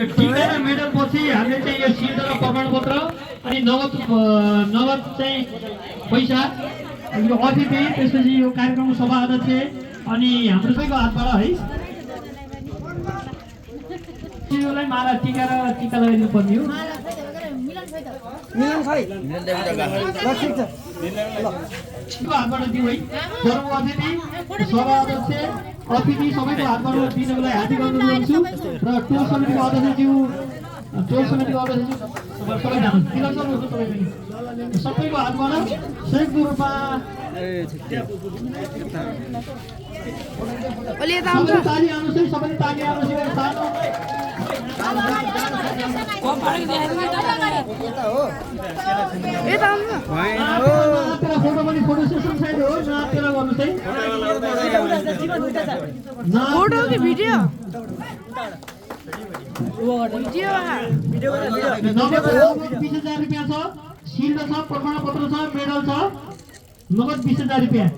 टिका र मेडल पछि हामीले चाहिँ यो सिल्ड र प्रमाणपत्र अनि नगद चाहिँ पैसा यो अतिथि त्यसपछि यो कार्यक्रमको सभा अध्यक्ष अनि हाम्रो सबैको हातबाट है शिवलाई माला टिका र टिका लगाइदिनु पर्ने हो। हातबाट दिउँ है प्रमुख अतिथि सभा अध्यक्ष अतिथि सबैको हातबाट दिनको लागि हार्दिक अनुरोध गर्छु र टोल समितिको अध्यक्षज्यू सबैजना सबैको हातबाट संयुक्त रूपमा ताली आउनुहोस् सबैले ताली आउनुहोस् फोटो पनि फोटो सेसन साइड हो नातेर गर्नु चाहिँ फोटो कि भिडियो 20,000 रुपियाँ छ, सिल्ड छ, प्रमाणपत्र छ, मेडल छ, नगद 20,000 रुपियाँ।